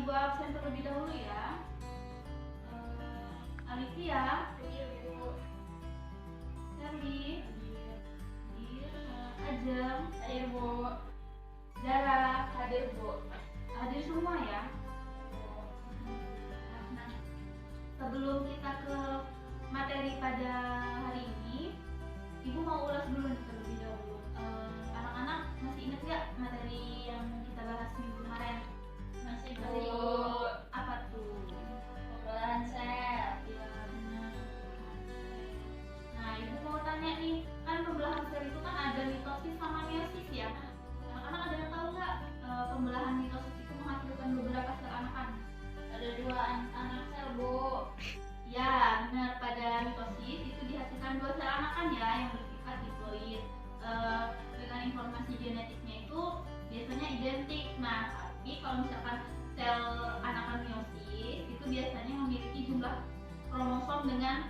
Ibu absen terlebih dahulu ya. Alicia, Sally, Ajeng, Hadir Bu. Dara, Hadir Bu. hadir semua ya. Nah, sebelum kita ke materi pada hari ini, Ibu mau ulas dulu nih terlebih dahulu. Anak-anak masih ingat nggak materi yang kita bahas minggu kemarin? Masih Bu. Apa tuh? Pembelahan sel. Ya, benar. Nah, Ibu mau tanya nih, kan pembelahan sel itu kan ada mitosis sama meiosis ya. Anak-anak ada yang tahu nggak pembelahan mitosis itu menghasilkan beberapa sel anakan? Ada 2 anak sel Bu. Ya, benar. Pada mitosis itu dihasilkan 2 sel anakan ya yang bersifat diploid. Dengan informasi genetiknya itu biasanya identik. Nah, tapi kalau misalkan sel anakan meiosis itu biasanya memiliki jumlah kromosom dengan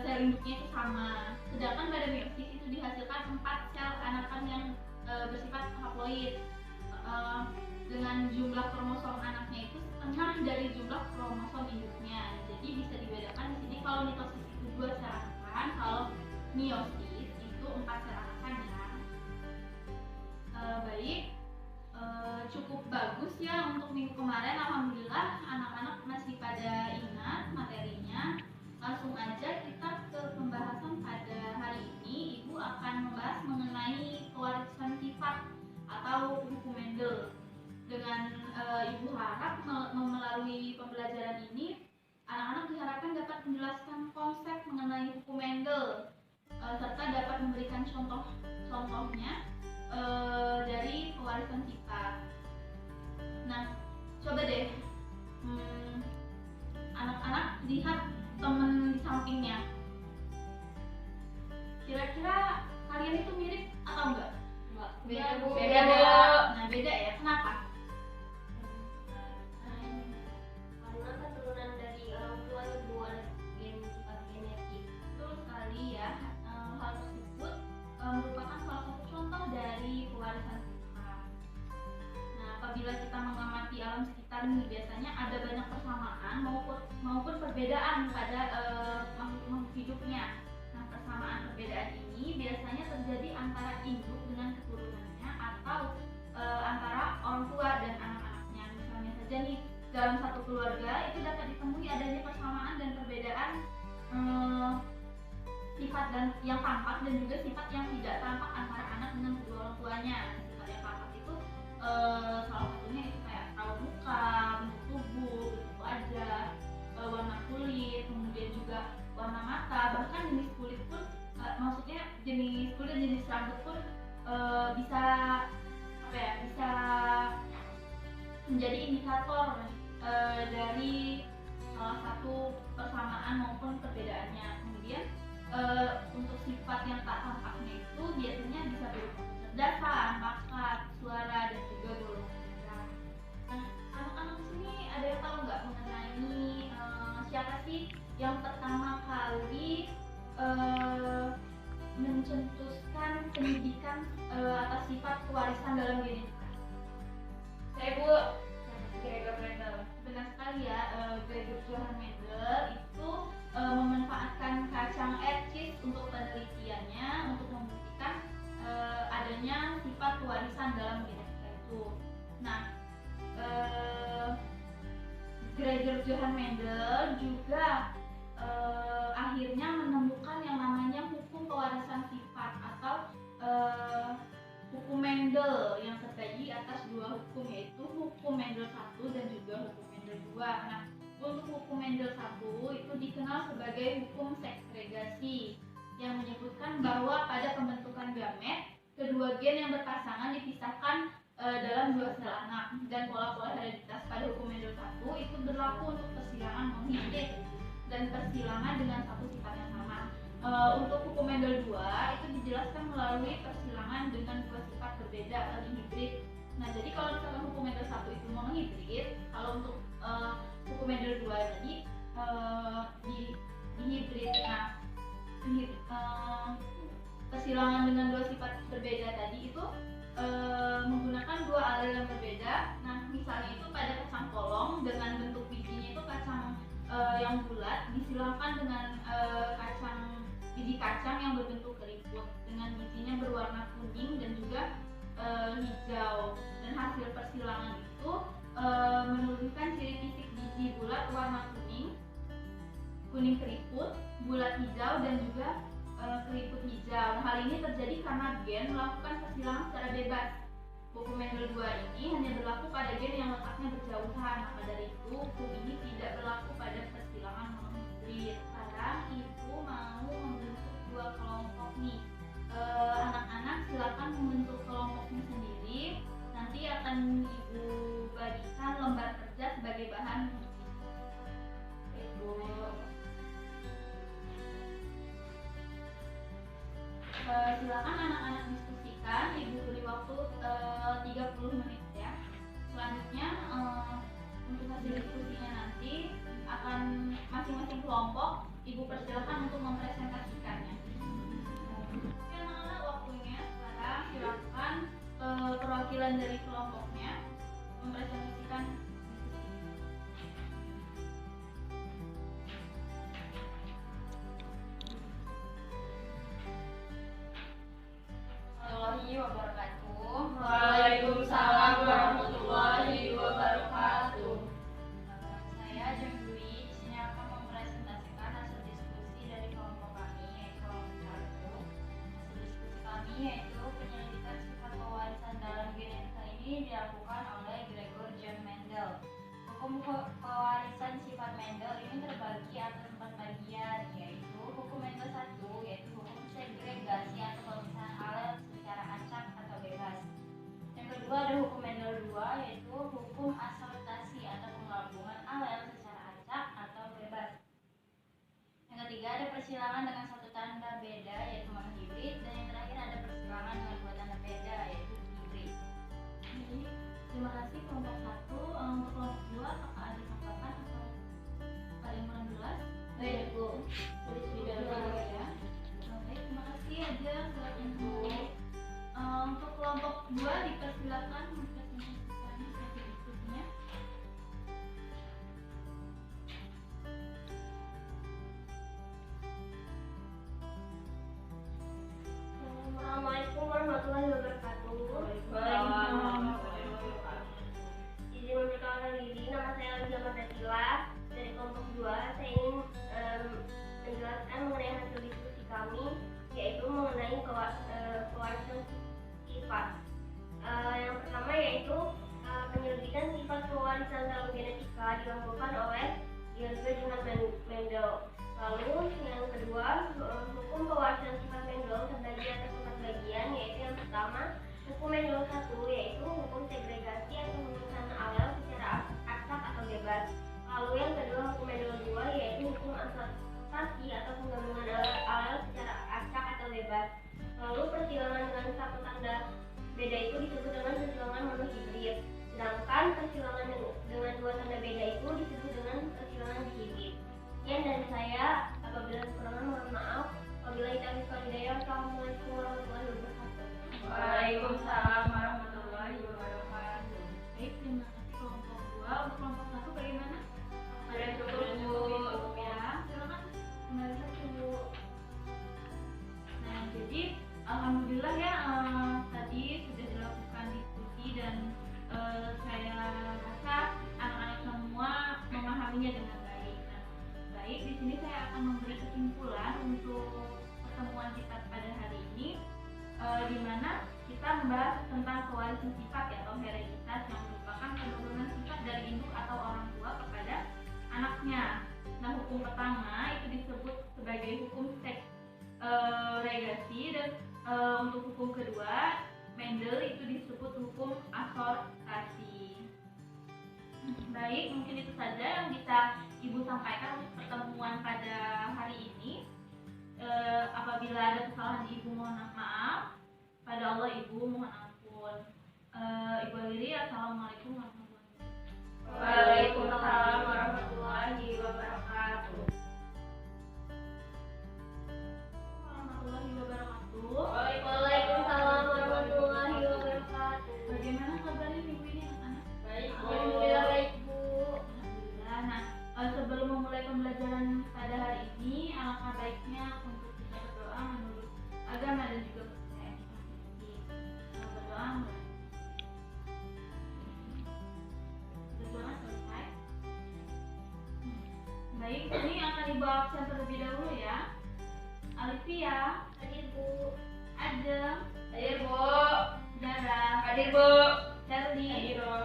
sel induknya itu sama. Sedangkan pada meiosis itu dihasilkan 4 sel anakan yang bersifat haploid dengan jumlah kromosom anaknya itu setengah dari jumlah kromosom induknya. Jadi bisa dibedakan di sini kalau mitosis itu 2 sel anakan, kalau meiosis itu 4 sel anakan ya. Baik, cukup bagus ya untuk minggu kemarin. Alhamdulillah anak-anak masih pada ingat materinya. Langsung aja kita ke pembahasan pada hari ini. Ibu akan membahas mengenai pewarisan sifat atau hukum Mendel. Dengan Ibu harap melalui pembelajaran ini anak-anak diharapkan dapat menjelaskan konsep mengenai hukum Mendel serta dapat memberikan contohnya dari pewarisan sifat. Nah, coba deh anak-anak lihat temen di sampingnya. Kira-kira kalian itu mirip atau enggak? Beda Bu. Beda. Nah, beda ya. Kenapa? Karena keturunan dari orang tua Ibu ada sifat genetik. Betul sekali ya. Hal tersebut merupakan salah satu contoh dari pewarisan sifat. Nah, apabila kita mengamati alam sekitar nih, biasanya ada banyak persamaan maupun perbedaan pada makhluk hidupnya. Nah, persamaan perbedaan ini biasanya terjadi antara induk dengan keturunannya atau antara orang tua dan anak-anaknya. Misalnya saja nih, dalam satu keluarga itu dapat ditemui adanya persamaan dan perbedaan sifat dan yang tampak dan juga sifat yang tidak tampak antara anak dengan kedua orang tuanya. Sifat yang tampak itu salah satunya itu kayak raut muka, bentuk tubuh, bentuk wajah, warna kulit, kemudian juga warna mata, bahkan jenis kulit pun, maksudnya jenis kulit, jenis rambut pun bisa bisa menjadi indikator dari salah satu persamaan maupun perbedaannya. Kemudian untuk sifat yang tak tampaknya itu biasanya bisa berupa kecerdasan, bakat, suara, dan juga golongan darah. Nah, anak-anak sini ada yang tahu nggak mengenai siapa sih yang pertama kali mencetuskan pendidikan atas sifat pewarisan dalam genetika? Saya Bu. Gregor Mendel. Benar sekali ya, Gregor Johann Mendel itu memanfaatkan kacang ercis untuk penelitiannya untuk membuktikan adanya sifat pewarisan dalam genetika itu. Nah, Gregor Johann Mendel juga akhirnya menemukan yang namanya hukum pewarisan sifat atau hukum Mendel yang terkaji atas 2 hukum, yaitu hukum Mendel 1 dan juga hukum Mendel 2. Nah, untuk hukum Mendel 1 itu dikenal sebagai hukum segregasi yang menyebutkan bahwa pada pembentukan gamet kedua gen yang berpasangan dipisahkan dalam 2 sel anak, dan pola-pola hereditas pada hukum Mendel 1 itu berlaku untuk persilangan non-hibrid dan persilangan dengan satu sifat yang sama. Untuk hukum Mendel 2 itu dijelaskan melalui persilangan dengan 2 sifat berbeda atau hibrid. Nah, jadi kalau misalkan hukum Mendel 1 itu monohibrid, kalau untuk hukum Mendel 2 tadi di hibrid. Nah, persilangan dengan 2 sifat berbeda tadi itu menggunakan 2 alel yang berbeda. Nah, misalnya itu pada kacang kol biji kacang yang berbentuk keriput dengan bijinya berwarna kuning dan juga hijau. Dan hasil persilangan itu menurunkan ciri fisik biji bulat warna kuning keriput, bulat hijau dan juga keriput hijau. Hal ini terjadi karena gen melakukan persilangan secara bebas. Hukum Mendel 2 ini hanya berlaku pada gen yang letaknya berjauhan. Maka dari itu, hukum ini tidak berlaku pada persilangan monohibrid. Sekarang ibu mau membentuk dua kelompok nih. Anak-anak silakan membentuk kelompoknya sendiri. Nanti akan ibu bagikan lembar kerja sebagai bahan. Ibu. Silakan anak-anak diskusikan, ibu beri waktu 30 menit ya. Selanjutnya untuk hasil diskusinya nanti akan masing-masing kelompok ibu persilakan untuk mempresentasikannya. Oke anak-anak, waktunya sekarang silakan perwakilan dari kelompoknya mempresentasikan diskusi. Wabarakatuh. Waalaikumsalam warahmatullahi wabarakatuh. Saya Jeng Dwi di sini akan mempresentasikan hasil diskusi dari kelompok kami, yaitu kelompok 1. Hasil diskusi kami yaitu penyelidikan sifat pewarisan dalam genetika ini dilakukan oleh Gregor John Mendel. Hukum pewarisan sifat Mendel ini terbagi atas 4 bagian, yaitu hukum Mendel 1, yaitu hukum segregasi atau pemisahan alel secara acak atau bebas. Yang kedua ada hukum Mendel 2, yaitu hukum asortasi atau penggabungan alel secara acak atau bebas. Yang ketiga ada persilangan dengan satu tanda beda, yaitu monohibrid, dan yang terakhir ada persilangan dengan dua tanda beda, yaitu hibrid. Terima kasih kelompok 1. Untuk kelompok 2 apakah ada catatan atau paling jelas? Baik Bu, Sudah ya. Baik, terima kasih aja silakan Bu. Untuk kelompok 2 dipersilakan mempresentasikan hasil diskusinya. Assalamualaikum warahmatullahi wabarakatuh. Izin memperkenalkan diri, nama saya Alisa Mardatila dari kelompok 2. Saya ingin menjelaskan mengenai hasil diskusi kami, yaitu mengenai pewarisan sifat. Yang pertama yaitu penyelidikan sifat pewarisan dalam genetika dilakukan oleh Gregor John Mendel. Lalu yang kedua, hukum pewarisan sifat Mendel terbagi atas 4 bagian, yaitu yang pertama hukum Mendel 1, yaitu hukum segregasi atau pemisahan alel secara acak atau bebas. Lalu yang kedua hukum Mendel 2, yaitu hukum asortasi atau penggabungan alel secara acak atau bebas. Lalu persilangan dengan satu tanda beda itu disebut dengan persilangan monohibrid. Sedangkan persilangan dengan dua tanda beda itu disebut dengan persilangan dihibrid. Sekian dari saya, apabila kekurangan mohon maaf. Wabillahi taufiq wal hidayah. Wassalamualaikum warahmatullahi wabarakatuh. Waalaikumsalam warahmatullahi wabarakatuh. Baik, terima kasih kelompok 2. Untuk kelompok 1 bagaimana? Ada cukup Ya, silakan kembali lagi Bu. Nah, jadi alhamdulillah ya tadi sudah dilakukan diskusi dan saya rasa anak-anak semua memahaminya dengan baik. Nah, baik, di sini saya akan memberi kesimpulan untuk pertemuan kita pada hari ini, di mana kita membahas tentang pewarisan sifat atau hereditas yang merupakan penurunan sifat dari induk atau orang tua kepada anaknya. Nah, hukum pertama itu disebut sebagai hukum segregasi dan untuk hukum kedua Mendel itu disebut hukum asortasi. Baik, mungkin itu saja yang bisa Ibu sampaikan untuk pertemuan pada hari ini. Apabila ada kesalahan Ibu mohon maaf. Pada Allah Ibu mohon ampun. Ibu akhiri, assalamualaikum warahmatullahi wabarakatuh. Waalaikumsalam warahmatullahi wabarakatuh. Warahmatullahi wabarakatuh. Waalaikumsalam warahmatullahi wabarakatuh. Bagaimana kabarnya minggu ini anak-anak? Baik, Alhamdulillah baik Bu. Alhamdulillah. Nah, sebelum memulai pembelajaran pada hari ini, alangkah baiknya untuk kita berdoa coba absen terlebih dahulu ya. Alivia, Hadir Bu. Adem, Hadir Bu. Zara, Hadir Bu. Charlie, Hadir Bu.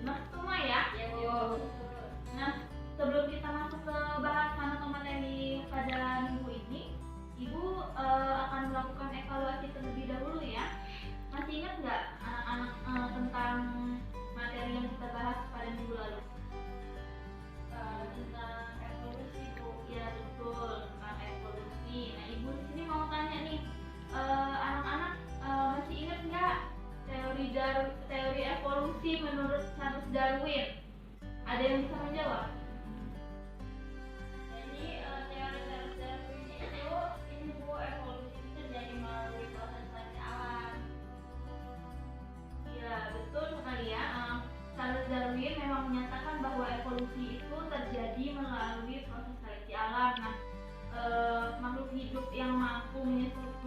masuk semua ya. Ya Bu. Nah, sebelum kita masuk ke bahasan atau materi pada minggu ini, Ibu akan melakukan evaluasi terlebih dahulu ya. Masih ingat nggak anak-anak tentang materi yang kita bahas pada minggu lalu? Tentang evolusi Bu. Ya betul, tentang evolusi. Nah, Ibu di sini mau tanya nih, anak-anak masih ingat nggak teori evolusi menurut Charles Darwin? Ada yang bisa menjawab? Jadi teori Charles Darwin itu ini Bu, evolusi itu terjadi melalui proses seleksi alam. Ya betul sekali ya. Charles Darwin memang menyatakan bahwa evolusi itu terjadi melalui proses seleksi alam. Nah, makhluk hidup yang mampu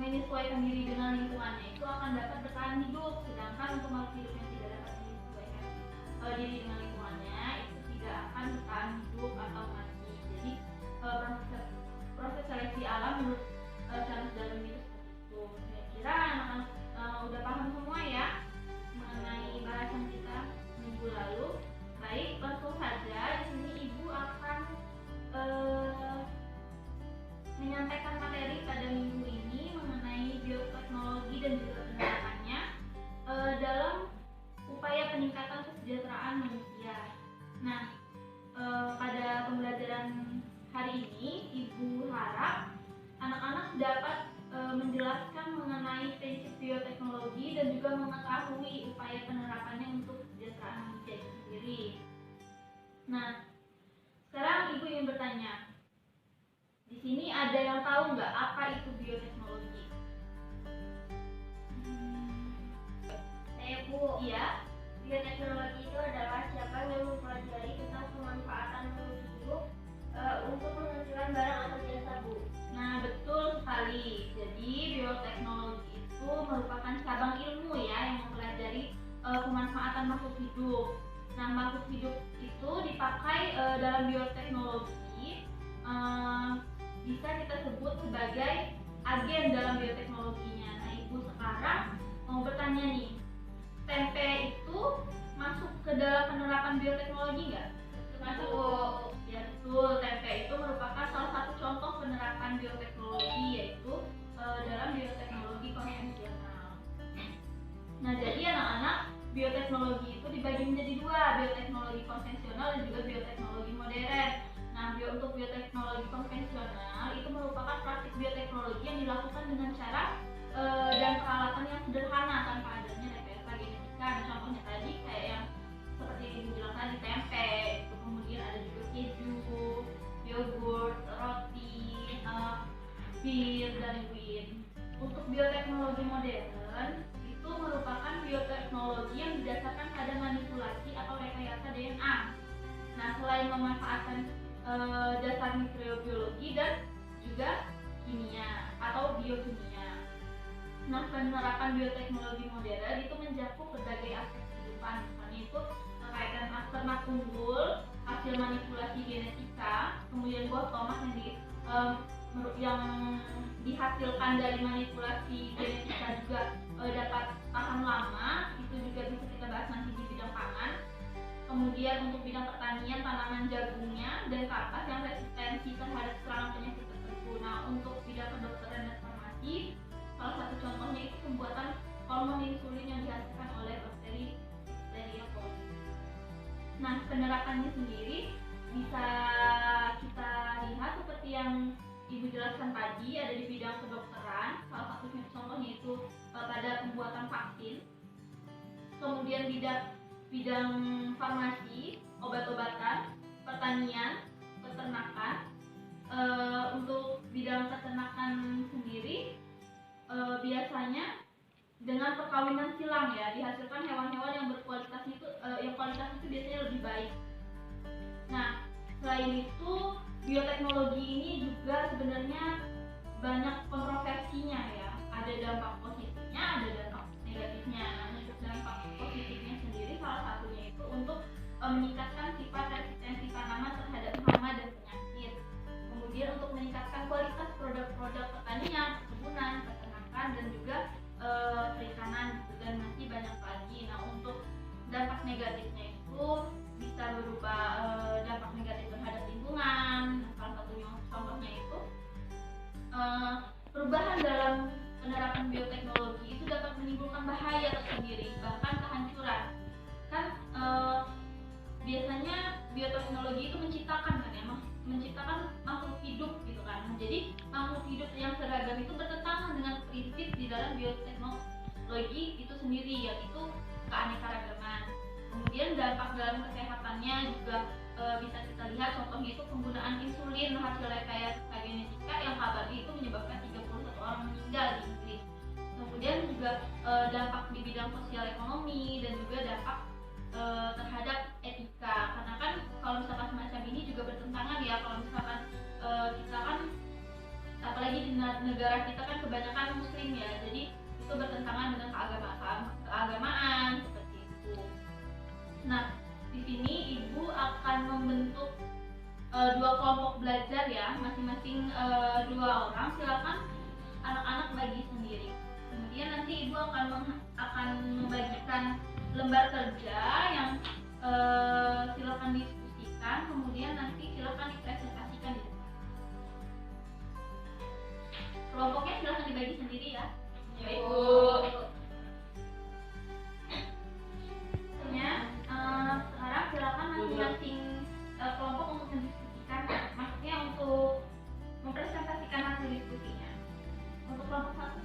menyesuaikan diri dengan lingkungannya itu akan dapat bertahan hidup, sedangkan untuk makhluk hidup yang tidak dapat menyesuaikan diri dengan lingkungannya itu tidak akan bertahan hidup atau mati. Jadi proses seleksi alam menurut Charles Darwin itu seperti itu. Kira-kira anak-anak udah paham semua ya mengenai bahasan kita minggu lalu. Baik, langsung saja di sini Ibu akan menyampaikan materi pada minggu ini mengenai bioteknologi dan juga penerapannya dalam upaya peningkatan kesejahteraan manusia. Nah, pada pembelajaran hari ini Ibu harap anak-anak dapat menjelaskan mengenai prinsip bioteknologi dan juga mengetahui upaya penerapannya untuk kesejahteraan manusia itu sendiri. Nah, sekarang Ibu ingin bertanya, di sini ada yang tahu nggak apa itu bioteknologi? Saya Bu. Iya. Bioteknologi itu adalah cabang yang mempelajari tentang pemanfaatan makhluk hidup untuk menghasilkan barang atau jasa Bu. Nah, betul sekali. Jadi bioteknologi itu merupakan cabang ilmu ya yang mempelajari pemanfaatan makhluk hidup. Nah, makhluk hidup itu dipakai dalam bioteknologi bisa kita sebut sebagai agen dalam bioteknologinya. Nah, Ibu sekarang mau bertanya nih, tempe itu masuk ke dalam penerapan bioteknologi nggak? Masuk. Ya betul, tempe itu merupakan salah satu contoh penerapan bioteknologi yaitu dalam bioteknologi konvensional. Nah, jadi anak-anak, bioteknologi itu dibagi menjadi dua, bioteknologi konvensional dan juga bioteknologi modern. Nah, untuk bioteknologi konvensional itu merupakan praktik bioteknologi yang dilakukan dengan cara dan peralatan yang sederhana tanpa adanya rekayasa genetika. Nah, contohnya tadi kayak yang seperti yang Ibu bilang tadi, tempe, itu kemudian ada juga keju, yogurt, roti, bir, dan wheat. Untuk bioteknologi modern itu merupakan bioteknologi yang didasarkan pada manipulasi atau rekayasa DNA. Nah, selain memanfaatkan dasar mikrobiologi dan juga kimia atau biokimia. Nah, penerapan bioteknologi modern itu mencakup berbagai aspek kehidupan, misalnya itu kaitan ternak unggul, hasil manipulasi genetika, kemudian buah tomat yang dihasilkan dari manipulasi genetika juga dapat tahan lama, itu juga bisa kita bahas nanti di bidang pangan. Kemudian untuk bidang pertanian, tanaman jagungnya dan kapas yang resistensi terhadap serangan penyakit tertentu. Nah, untuk bidang kedokteran dan farmasi, salah satu contohnya itu pembuatan hormon insulin yang dihasilkan oleh bakteri Listeria coli. Nah, penerapannya sendiri bisa kita lihat seperti yang Ibu jelaskan tadi, ada di bidang kedokteran, salah satu contohnya itu pada pembuatan vaksin. Kemudian bidang farmasi, obat-obatan, pertanian, peternakan. Untuk bidang peternakan sendiri biasanya dengan perkawinan silang ya, dihasilkan hewan-hewan yang berkualitas itu kualitas itu biasanya lebih baik. Nah, selain itu bioteknologi ini juga sebenarnya banyak kontroversinya ya. Ada dampak positifnya, ada dampak negatifnya. Nah, untuk dampak positifnya sendiri salah satunya itu untuk meningkatkan sifat resistensi tanaman terhadap hama dan penyakit. dampak dalam kesehatannya juga bisa kita lihat, contohnya itu penggunaan insulin hasil rekayasa genetika yang kabarnya itu menyebabkan 31 orang meninggal di Inggris. Kemudian juga dampak di bidang sosial ekonomi dan juga dampak terhadap etika, karena kan kalau misalkan semacam ini juga bertentangan ya, kalau misalkan kita kan apalagi di negara kita kan kebanyakan muslim ya, jadi itu bertentangan dengan keagamaan seperti itu. Nah, di sini ibu akan membentuk dua kelompok belajar ya, masing-masing 2 orang. Silakan anak-anak bagi sendiri. Kemudian nanti ibu akan membagikan lembar kerja yang silakan diskusikan. Kemudian nanti silakan dipresentasikan di depan. Kelompoknya silakan dibagi sendiri ya. Ya, Ibu. Sekarang silakan masing-masing kelompok untuk mendiskusikan, maksudnya untuk mempresentasikan hasil diskusinya. Untuk kelompok 1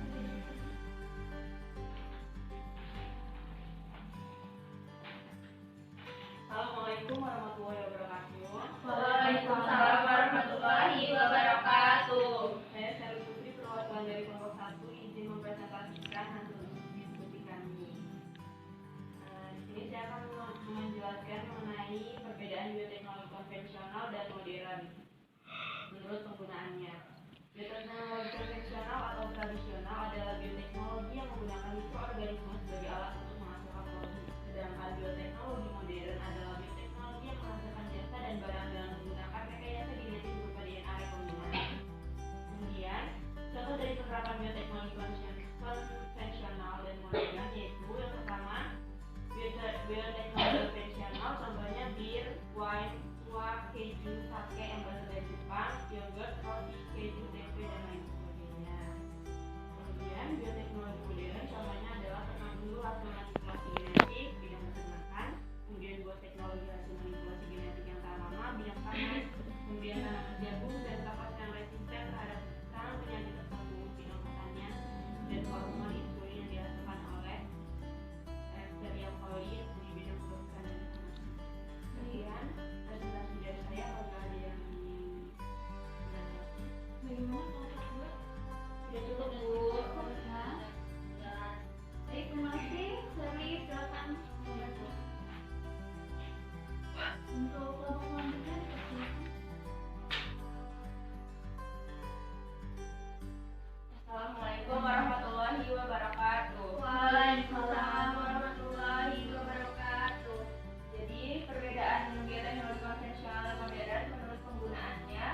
Assalamualaikum warahmatullahi wabarakatuh. Waalaikumsalam warahmatullahi wabarakatuh. Saya Sari Putri, perwakilan dari kelompok 1, izin mempresentasikan hasil diskusi kami. Di sini saya akan menjelaskan mengenai perbedaan bioteknologi konvensional dan modern menurut penggunaannya. Bioteknologi konvensional atau tradisional adalah bioteknologi yang menggunakan mikroorganisme sebagai alat untuk menghasilkan produk. Sedangkan bioteknologi modern adalah bioteknologi yang menghasilkan jasa dan barang dengan menggunakan rekayasa genetik berupa DNA rekombinan. Kemudian, contoh dari penerapan bioteknologi konvensional dan modern yaitu yang pertama, bioteknologi konvensional, contohnya bir, wine, kuah, keju, sake yang berasal dari Jepang, yogurt, roti, keju, tempe, dan lain sebagainya. Kemudian, bioteknologi modern contohnya adalah ternak dulu hasil manipulasi genetik bidang peternakan, kemudian buat teknologi hasil manipulasi genetik yang tahan lama bidang panas, kemudian tanaman jagung dan kapas yang resisten terhadap serang penyakit tertentu bidang pertanian, dan hormon insulin yang dihasilkan oleh Escherichia coli di bidang kedokteran dan farmasi. Sekian presentasi dari saya. Apakah ada yang ingin menambahkan? bagaimana kelompok 2? Sudah cukup, Bu. Baik, terima kasih. Seri, silakan. Untuk kelompok selanjutnya dipersilakan. Assalamualaikum warahmatullahi wabarakatuh. Waalaikumsalam warahmatullahi wabarakatuh. Jadi perbedaan bioteknologi konvensional dan modern menurut penggunaannya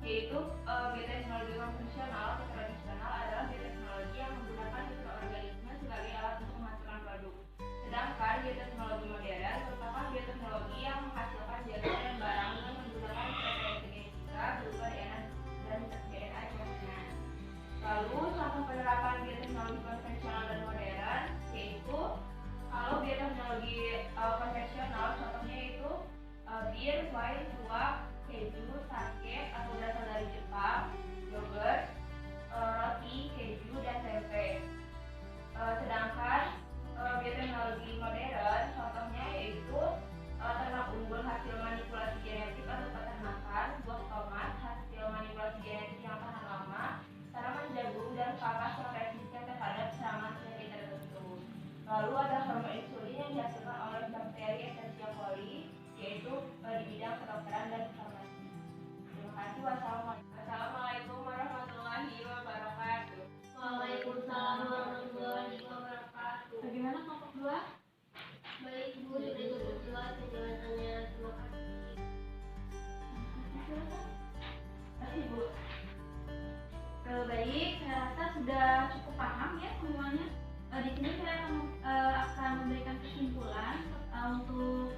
yaitu bioteknologi konvensional atau tradisional adalah bioteknologi yang menggunakan mikroorganisme sebagai alat untuk menghasilkan produk. Sedangkan bioteknologi modern merupakan bioteknologi yang menghasilkan jasa dan barang dengan menggunakan rekayasa genetika berupa DNA dan DNA rekombinan. Lalu contoh penerapan bioteknologi konvensional dan modern yaitu kalau bioteknologi konvensional contohnya itu bir, wine, kuah, keju, sake atau berasal dari Jepang, yogurt, roti, keju, dan tempe. Sedangkan bioteknologi modern contohnya yaitu ternak unggul hasil manipulasi genetik atau peternakan, buah tomat hasil manipulasi genetik yang tahan lama, tanaman jagung dan kapas yang resisten terhadap serangan penyakit tertentu. Lalu ada hormon insulin yang dihasilkan oleh bakteri Escherichia coli yaitu di bidang kedokteran dan farmasi. Terima kasih. Wassalamualaikum warahmatullahi wabarakatuh. Waalaikumsalam warahmatullahi wabarakatuh. Bagaimana kelompok 2? Baik, Bu, sudah cukup jelas penjelasannya. Terima kasih. Silakan. Terima kasih, Bu. Baik, saya rasa sudah cukup paham ya semuanya. Di sini saya akan memberikan kesimpulan untuk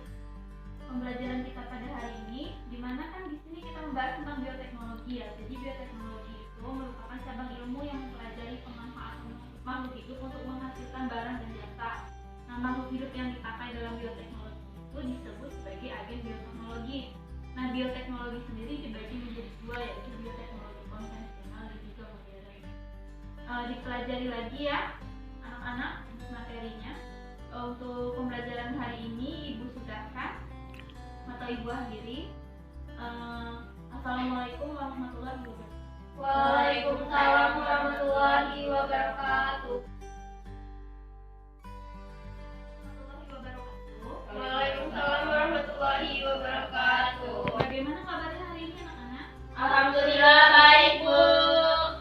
pembelajaran kita pada hari ini, di mana kan di sini kita membahas tentang bioteknologi ya. Jadi bioteknologi itu merupakan cabang ilmu yang mempelajari pemanfaatan makhluk hidup untuk menghasilkan barang dan jasa. Nah, makhluk hidup yang dipakai dalam bioteknologi itu disebut sebagai agen bioteknologi. Nah, bioteknologi sendiri dibagi menjadi 2, yaitu bioteknologi konvensional dan juga modern. Dipelajari lagi ya anak-anak materinya. Untuk pembelajaran hari ini Ibu sudahkan. Ibu akhiri. Assalamualaikum warahmatullahi wabarakatuh. Waalaikumsalam warahmatullahi wabarakatuh. Waalaikumsalam warahmatullahi wabarakatuh. Bagaimana kabarnya hari ini anak-anak? Alhamdulillah baik, Bu.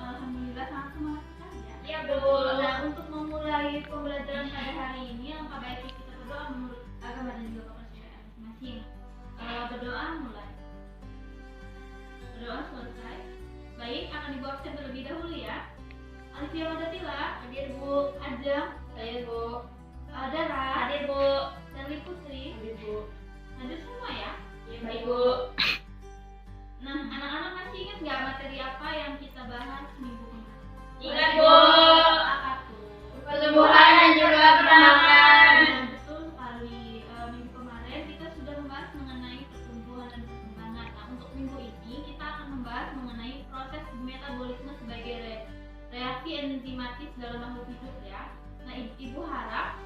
Alhamdulillah sangat semangat sekali ya. Iya, Bu. Nah, untuk memulai pembelajaran pada hari ini, alangkah baiknya kita berdoa menurut agama dan juga kepercayaan masing-masing. Berdoa mulai. Berdoa selesai. Baik, akan Ibu absen terlebih dahulu ya. Alifia Madatila, Hadir, Bu. Ajeng, Hadir, Bu. Dara, Hadir, Bu. dan Putri. Hadir, Bu. Hadir semua ya. Iya, baik, Bu. Nah, anak-anak masih ingat nggak materi apa yang kita bahas minggu kemarin? Ingat, Bu. Apa tuh? Pertumbuhan dan juga perkembangan. Nah, betul sekali. Minggu kemarin kita sudah membahas mengenai pertumbuhan dan perkembangan. Nah, untuk minggu ini kita akan membahas mengenai proses metabolisme sebagai reaksi enzimatis dalam makhluk hidup ya. Nah, Ibu harap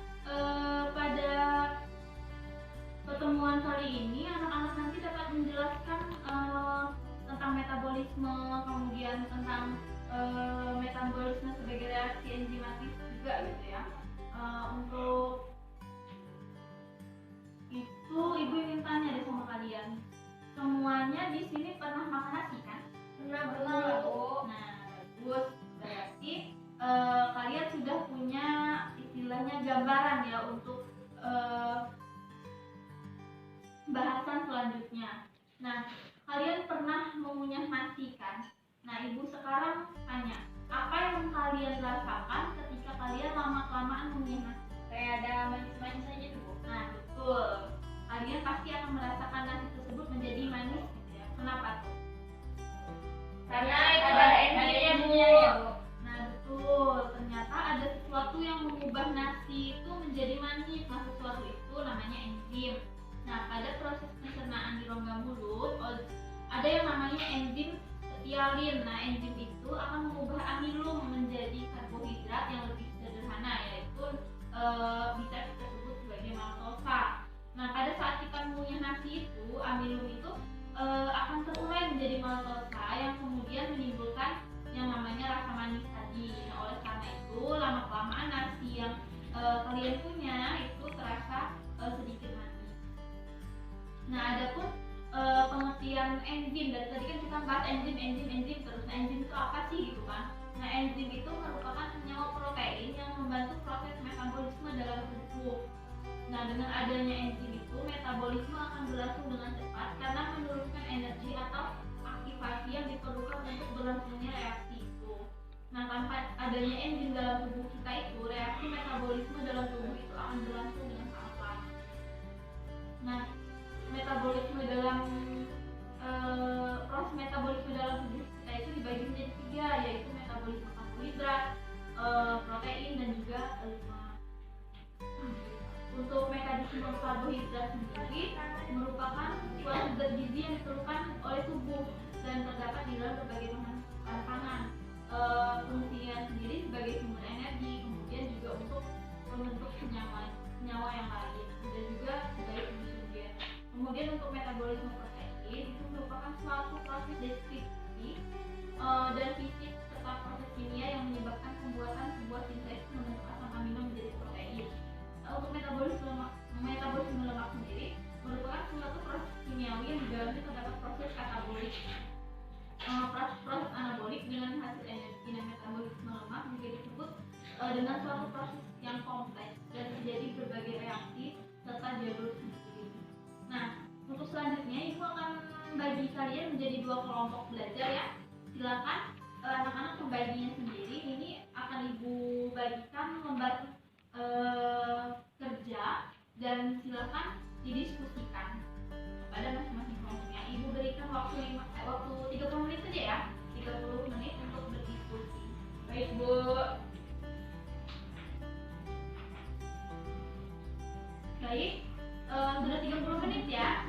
pada pertemuan kali ini anak-anak nanti dapat menjelaskan tentang metabolisme, kemudian tentang metabolisme sebagai reaksi enzimatis juga gitu ya. Untuk itu Ibu ingin tanya deh sama kalian, semuanya di sini pernah makan nasi kan? Pernah, Bu. Nah, bagus. Berarti kalian sudah punya istilahnya gambaran ya untuk bahasan selanjutnya. Nah, kalian pernah mengunyah nasi kan? Nah, Ibu sekarang tanya, apa yang kalian rasakan ketika kalian lama-kelamaan mengunyah nasi? Kayak ada manis-manis aja tuh, Bu. Nah, betul. Kalian pasti akan merasakan nasi tersebut menjadi manis gitu ya. Kenapa tuh? Karena itu ada enzimnya, Bu. Ya, Bu. Nah, betul. Ternyata ada sesuatu yang mengubah nasi itu menjadi manis. Nah, sesuatu itu namanya enzim. Nah, pada proses pencernaan di rongga mulut ada yang namanya enzim setialin. Nah, enzim itu akan mengubah amilum menjadi karbohidrat yang lebih sederhana, yaitu bisa kita sebut sebagai maltosa. Nah, pada saat kita mengunyah nasi itu, amilum itu akan terurai menjadi maltosa yang kemudian menimbulkan yang namanya rasa manis tadi. Nah, oleh karena itu lama-kelamaan nasi yang kalian punya itu terasa sedikit manis. Nah, adapun pengertian enzim, dari tadi kan kita bahas enzim terus. Nah, enzim itu apa sih gitu kan? Nah, enzim itu merupakan senyawa protein yang membantu proses metabolisme dalam tubuh. Nah, dengan adanya enzim itu metabolisme akan berlangsung dengan cepat karena menurunkan energi atau aktivasi yang diperlukan untuk berlangsungnya reaksi itu. Nah, tanpa adanya enzim dalam tubuh kita itu, reaksi metabolisme dalam tubuh itu akan berlangsung dengan sangat lama. Nah, metabolisme dalam proses metabolisme dalam tubuh kita itu dibagi menjadi 3, yaitu metabolisme karbohidrat, protein, dan juga lemak. Untuk mekanisme karbohidrat sendiri merupakan suatu zat gizi yang diperlukan oleh tubuh dan terdapat di dalam berbagai bahan pangan. Fungsinya sendiri sebagai sumber energi, kemudian juga untuk membentuk senyawa yang lain, dan juga sebagai pembuluh. Kemudian untuk metabolisme protein itu merupakan suatu proses deskripsi dan fisik serta proses kimia yang menyebabkan pembuatan sebuah sintesis membentuk asam amino menjadi protein. Untuk metabolisme lemak sendiri merupakan suatu proses kimiawi yang di dalamnya terdapat proses katabolik, proses anabolik dengan hasil energi. Dan metabolisme lemak juga disebut dengan suatu proses yang kompleks dan terjadi berbagai reaksi serta jalur sendiri. Nah, untuk selanjutnya Ibu akan bagi kalian menjadi 2 kelompok belajar ya. Silakan anak-anak membaginya sendiri. Ini akan Ibu bagikan lembar kerja dan silakan didiskusikan kepada masing-masing kelompoknya. Ibu berikan waktu 30 menit saja ya. 30 menit untuk berdiskusi. Baik, Bu. Baik, sudah 30 menit ya.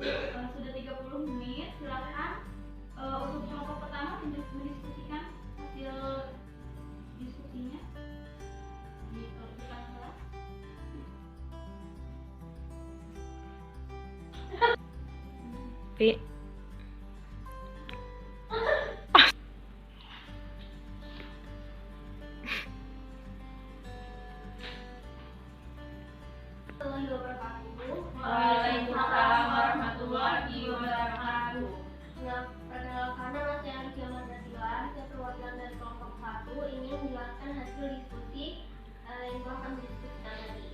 Sudah 30 menit, silakan untuk kelompok pertama mendiskusikan hasil diskusinya di depan kelas. Lutfi. Waalaikumsalam warahmatullahi wabarakatuh. Nah, perkenalkan nama saya Alicia Mardatila, saya perwakilan dari kelompok 1 ini menjelaskan hasil diskusi yang telah kami diskusikan tadi.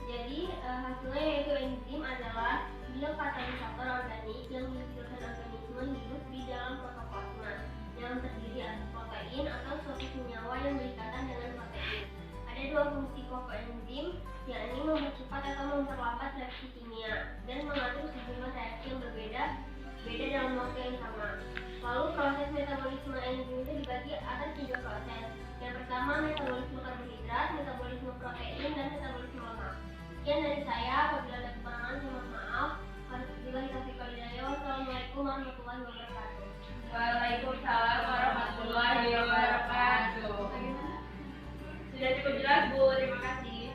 Jadi hasilnya yaitu enzim adalah biokatalisator organik yang menghasilkan organisme hidup di dalam protoplasma yang terdiri atas protein atau suatu senyawa yang berikatan dengan protein. Ada dua fungsi pokok enzim, yakni mempercepat atau memperlambat reaksi kimia dan mengatur sejumlah reaksi yang beda dalam waktu yang sama. Lalu proses metabolisme enzim itu dibagi atas 3 proses. Yang pertama metabolisme karbohidrat, metabolisme protein, dan metabolisme lemak. Sekian dari saya, apabila ada kekurangan mohon maaf. Wabillahi taufiq wal hidayah. Wassalamualaikum warahmatullahi wabarakatuh. Waalaikumsalam warahmatullahi wabarakatuh. Sudah cukup jelas, Bu. Terima kasih.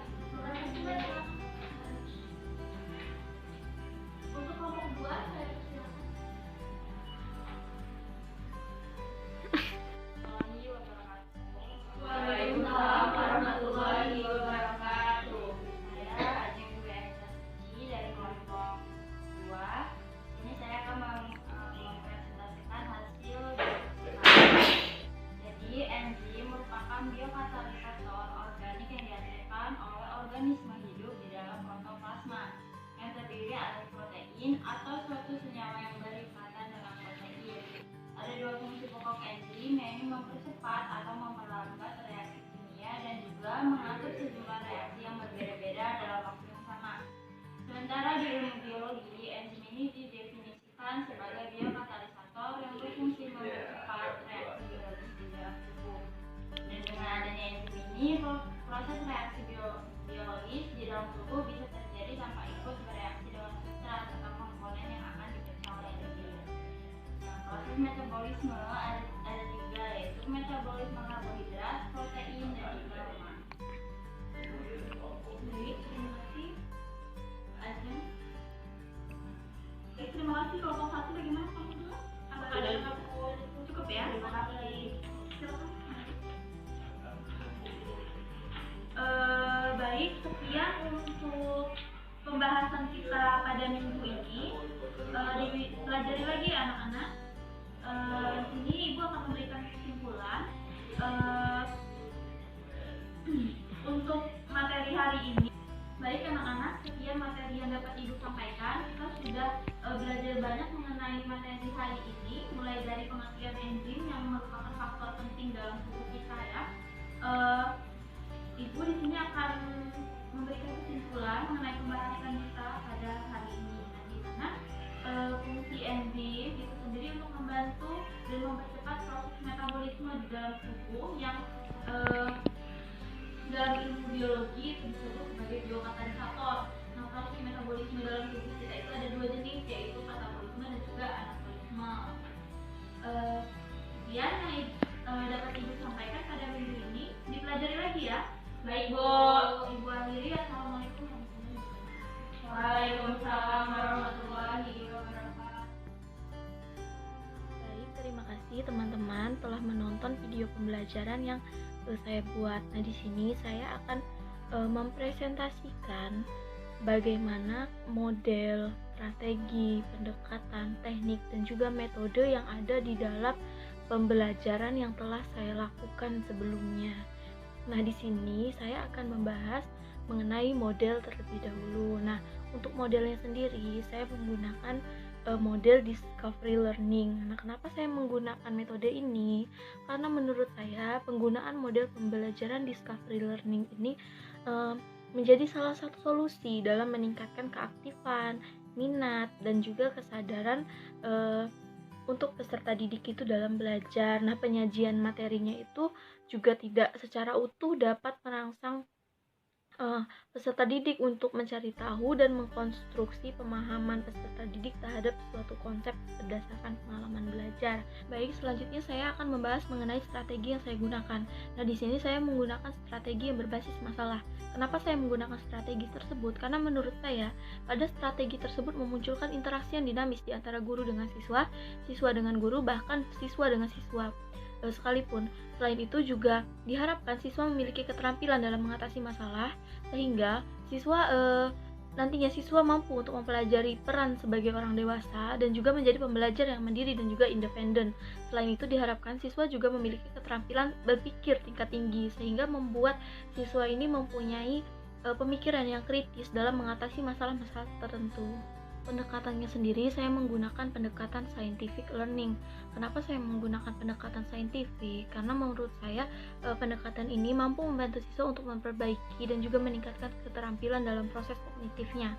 Untuk kelompok 2 saya persilakan. Waalaikumsalam warahmatullahi wabarakatuh. Saya Ajeng Dwi Ekstasi dari kelompok 2. Ini saya akan mempresentasikan hasil diskusi kami. Jadi enzim merupakan biokatalisator organik yang dihasilkan oleh organisme hidup di dalam protoplasma yang terdiri atas protein atau suatu senyawa yang berikatan dengan protein. Ada dua fungsi pokok enzim, yaitu mempercepat atau memperlambat reaksi kimia dan juga mengatur sejumlah reaksi yang berbeda-beda dalam waktu yang sama. Sementara di ilmu biologi, enzim ini didefinisikan sebagai biokatalisator yang berfungsi mempercepat reaksi biologis di dalam tubuh. Dan dengan adanya enzim ini, proses reaksi biologis di dalam tubuh bisa terjadi tanpa ikut bereaksi dengan substrat atau komponen yang akan diperiksa oleh enzim. Proses metabolisme ada 3, yaitu metabolisme karbohidrat, protein, dan juga lemak. Baik, terima kasih. Ajeng. Baik, terima kasih. Kelompok 1 bagaimana kamu dulu? Apakah ada kamu cukup ya? Terima kasih. Silakan. Baik, sekian untuk pembahasan kita pada minggu ini. Dipelajari lagi ya anak-anak. Sini Ibu akan memberikan kesimpulan untuk materi hari ini. Baik anak-anak, sekian materi yang dapat Ibu sampaikan. Kita sudah belajar banyak mengenai materi hari ini, mulai dari pengertian enzim yang merupakan faktor penting dalam tubuh kita ya. Ibu di sini akan memberikan kesimpulan mengenai pembahasan kita pada hari ini. Nah, di mana fungsi enzim itu sendiri untuk membantu dan mempercepat proses metabolisme di dalam tubuh yang dalam ilmu biologi itu disebut sebagai biokatalisator. Nah, proses metabolisme dalam tubuh kita itu ada 2 jenis, yaitu katabolisme dan juga anabolisme. Kemudian yang dapat Ibu sampaikan pada minggu ini dipelajari lagi ya. Baik Bu. Ibu akhiri. Assalamualaikum warahmatullahi wabarakatuh. Waalaikumsalam warahmatullahi wabarakatuh. Baik, terima kasih teman-teman telah menonton video pembelajaran yang saya buat. Nah, di sini saya akan mempresentasikan bagaimana model, strategi, pendekatan, teknik, dan juga metode yang ada di dalam pembelajaran yang telah saya lakukan sebelumnya. Nah, di sini saya akan membahas mengenai model terlebih dahulu. Nah, untuk modelnya sendiri saya menggunakan model discovery learning. Nah, kenapa saya menggunakan metode ini? Karena menurut saya penggunaan model pembelajaran discovery learning ini menjadi salah satu solusi dalam meningkatkan keaktifan, minat, dan juga kesadaran untuk peserta didik itu dalam belajar. Nah, penyajian materinya itu juga tidak secara utuh dapat merangsang peserta didik untuk mencari tahu dan mengkonstruksi pemahaman peserta didik terhadap suatu konsep berdasarkan pengalaman belajar. Baik, selanjutnya saya akan membahas mengenai strategi yang saya gunakan. Nah, di sini saya menggunakan strategi yang berbasis masalah. Kenapa saya menggunakan strategi tersebut? Karena menurut saya, pada strategi tersebut memunculkan interaksi yang dinamis di antara guru dengan siswa, siswa dengan guru, bahkan siswa dengan siswa sekalipun. Selain itu juga diharapkan siswa memiliki keterampilan dalam mengatasi masalah sehingga nantinya siswa mampu untuk mempelajari peran sebagai orang dewasa dan juga menjadi pembelajar yang mandiri dan juga independen. Selain itu diharapkan siswa juga memiliki keterampilan berpikir tingkat tinggi sehingga membuat siswa ini mempunyai pemikiran yang kritis dalam mengatasi masalah-masalah tertentu. Pendekatannya sendiri saya menggunakan pendekatan scientific learning. Kenapa saya menggunakan pendekatan scientific? Karena menurut saya pendekatan ini mampu membantu siswa untuk memperbaiki dan juga meningkatkan keterampilan dalam proses kognitifnya.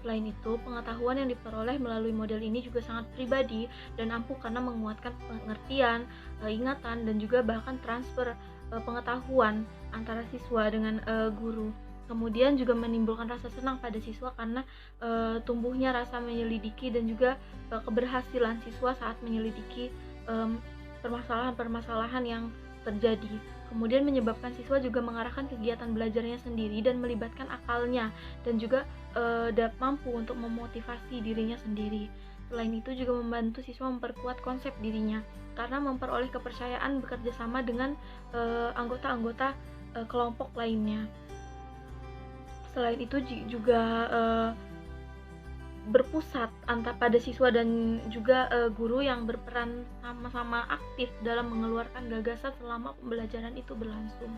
Selain itu, pengetahuan yang diperoleh melalui model ini juga sangat pribadi dan ampuh karena menguatkan pengertian, ingatan, dan juga bahkan transfer pengetahuan antara siswa dengan guru. Kemudian juga menimbulkan rasa senang pada siswa karena tumbuhnya rasa menyelidiki dan juga keberhasilan siswa saat menyelidiki permasalahan-permasalahan yang terjadi. Kemudian menyebabkan siswa juga mengarahkan kegiatan belajarnya sendiri dan melibatkan akalnya dan juga mampu untuk memotivasi dirinya sendiri. Selain itu juga membantu siswa memperkuat konsep dirinya karena memperoleh kepercayaan bekerja sama dengan anggota-anggota kelompok lainnya. Selain itu juga berpusat pada siswa dan juga guru yang berperan sama-sama aktif dalam mengeluarkan gagasan selama pembelajaran itu berlangsung,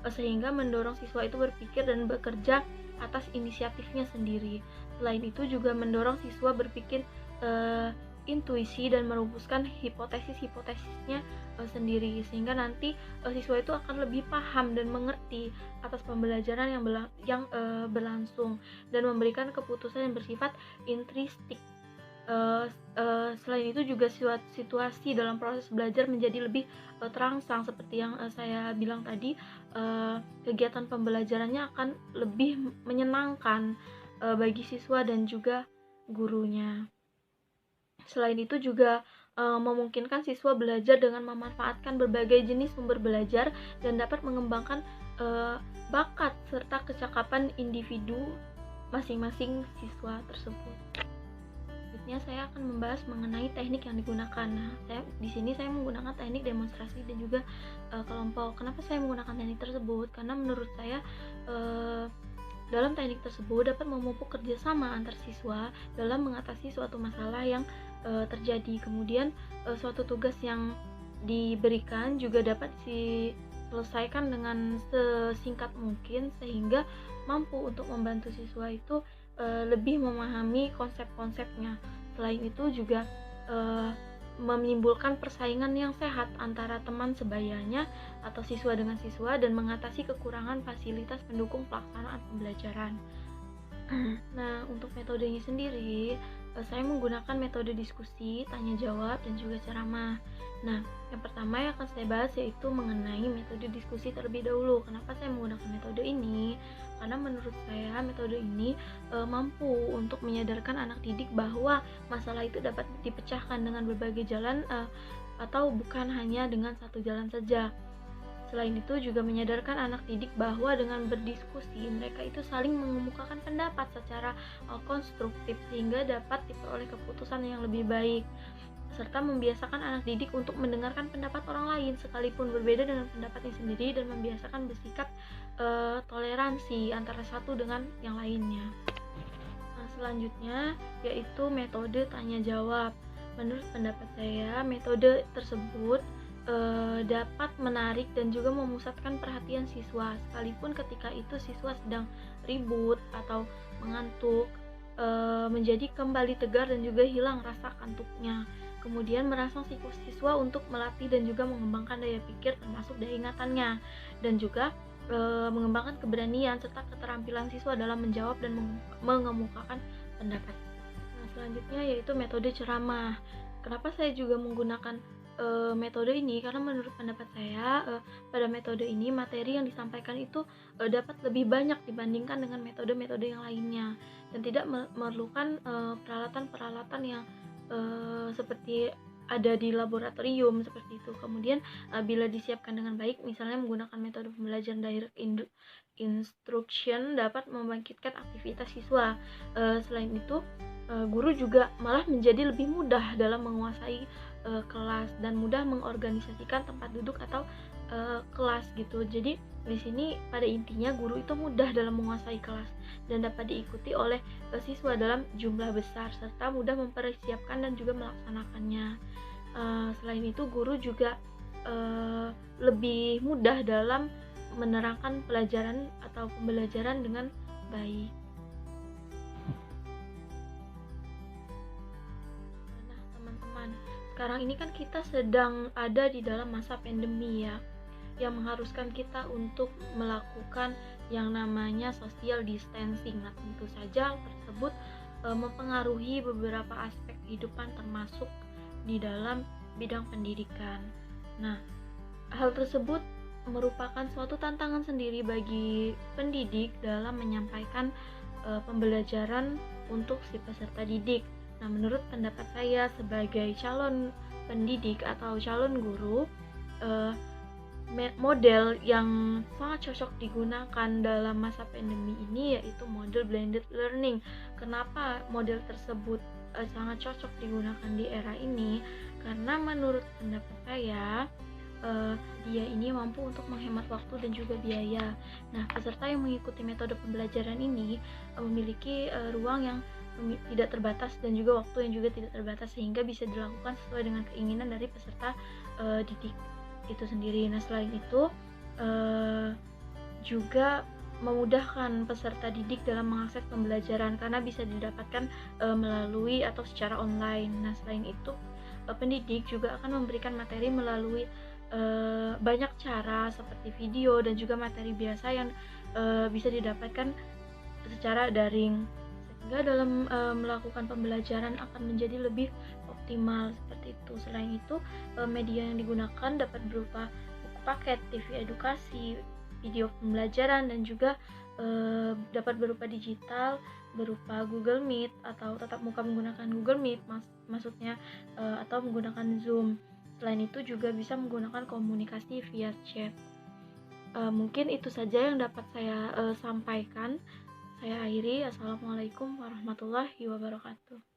sehingga mendorong siswa itu berpikir dan bekerja atas inisiatifnya sendiri. Selain itu juga mendorong siswa berpikir intuisi dan merumuskan hipotesis-hipotesisnya sendiri sehingga nanti siswa itu akan lebih paham dan mengerti atas pembelajaran yang berlangsung dan memberikan keputusan yang bersifat intristik. Selain itu juga situasi dalam proses belajar menjadi lebih terangsang seperti yang saya bilang tadi, kegiatan pembelajarannya akan lebih menyenangkan bagi siswa dan juga gurunya. Selain itu juga memungkinkan siswa belajar dengan memanfaatkan berbagai jenis sumber belajar dan dapat mengembangkan bakat serta kecakapan individu masing-masing siswa tersebut. Selanjutnya saya akan membahas mengenai teknik yang digunakan. Nah, di sini saya menggunakan teknik demonstrasi dan juga kelompok. Kenapa saya menggunakan teknik tersebut? Karena menurut saya dalam teknik tersebut dapat memupuk kerjasama antar siswa dalam mengatasi suatu masalah yang terjadi. Kemudian suatu tugas yang diberikan juga dapat diselesaikan dengan sesingkat mungkin sehingga mampu untuk membantu siswa itu lebih memahami konsep-konsepnya. Selain itu juga menimbulkan persaingan yang sehat antara teman sebayanya atau siswa dengan siswa dan mengatasi kekurangan fasilitas pendukung pelaksanaan pembelajaran. Nah, untuk metodenya sendiri, saya menggunakan metode diskusi, tanya jawab, dan juga ceramah. Nah, yang pertama yang akan saya bahas yaitu mengenai metode diskusi terlebih dahulu. Kenapa saya menggunakan metode ini? Karena menurut saya metode ini mampu untuk menyadarkan anak didik bahwa masalah itu dapat dipecahkan dengan berbagai jalan atau bukan hanya dengan satu jalan saja. Selain itu juga menyadarkan anak didik bahwa dengan berdiskusi mereka itu saling mengemukakan pendapat secara konstruktif sehingga dapat diperoleh keputusan yang lebih baik, serta membiasakan anak didik untuk mendengarkan pendapat orang lain sekalipun berbeda dengan pendapatnya sendiri dan membiasakan bersikap toleransi antara satu dengan yang lainnya. Nah, selanjutnya yaitu metode tanya jawab. Menurut pendapat saya, metode tersebut dapat menarik dan juga memusatkan perhatian siswa sekalipun ketika itu siswa sedang ribut atau mengantuk, menjadi kembali tegar dan juga hilang rasa kantuknya. Kemudian merangsang siswa untuk melatih dan juga mengembangkan daya pikir termasuk daya ingatannya dan juga mengembangkan keberanian serta keterampilan siswa dalam menjawab dan mengemukakan pendapat. Nah, selanjutnya yaitu metode ceramah. Kenapa saya juga menggunakan metode ini karena menurut pendapat saya pada metode ini materi yang disampaikan itu dapat lebih banyak dibandingkan dengan metode-metode yang lainnya dan tidak memerlukan peralatan-peralatan yang seperti ada di laboratorium seperti itu. Kemudian bila disiapkan dengan baik, misalnya menggunakan metode pembelajaran direct instruction dapat membangkitkan aktivitas siswa. Selain itu, guru juga malah menjadi lebih mudah dalam menguasai kelas dan mudah mengorganisasikan tempat duduk atau kelas gitu. Jadi di sini pada intinya guru itu mudah dalam menguasai kelas dan dapat diikuti oleh siswa dalam jumlah besar serta mudah mempersiapkan dan juga melaksanakannya. Selain itu guru juga lebih mudah dalam menerangkan pelajaran atau pembelajaran dengan baik. Nah, teman-teman, sekarang ini kan kita sedang ada di dalam masa pandemi ya, yang mengharuskan kita untuk melakukan yang namanya social distancing. Nah, tentu saja hal tersebut mempengaruhi beberapa aspek kehidupan termasuk di dalam bidang pendidikan. Nah, hal tersebut merupakan suatu tantangan sendiri bagi pendidik dalam menyampaikan pembelajaran untuk si peserta didik. Nah, menurut pendapat saya sebagai calon pendidik atau calon guru, model yang sangat cocok digunakan dalam masa pandemi ini yaitu model blended learning. Kenapa model tersebut sangat cocok digunakan di era ini? Karena menurut pendapat saya dia ini mampu untuk menghemat waktu dan juga biaya. Nah, peserta yang mengikuti metode pembelajaran ini memiliki ruang yang tidak terbatas dan juga waktu yang juga tidak terbatas sehingga bisa dilakukan sesuai dengan keinginan dari peserta didik itu sendiri. Nah, selain itu juga memudahkan peserta didik dalam mengakses pembelajaran karena bisa didapatkan melalui atau secara online. Nah, selain itu pendidik juga akan memberikan materi melalui banyak cara seperti video dan juga materi biasa yang bisa didapatkan secara daring sehingga dalam melakukan pembelajaran akan menjadi lebih optimal seperti itu. Selain itu media yang digunakan dapat berupa buku paket, TV edukasi, video pembelajaran dan juga dapat berupa digital berupa Google Meet atau tatap muka menggunakan Google Meet maksudnya atau menggunakan Zoom. Selain itu juga bisa menggunakan komunikasi via chat. Mungkin itu saja yang dapat saya sampaikan. Saya akhiri. Assalamualaikum warahmatullahi wabarakatuh.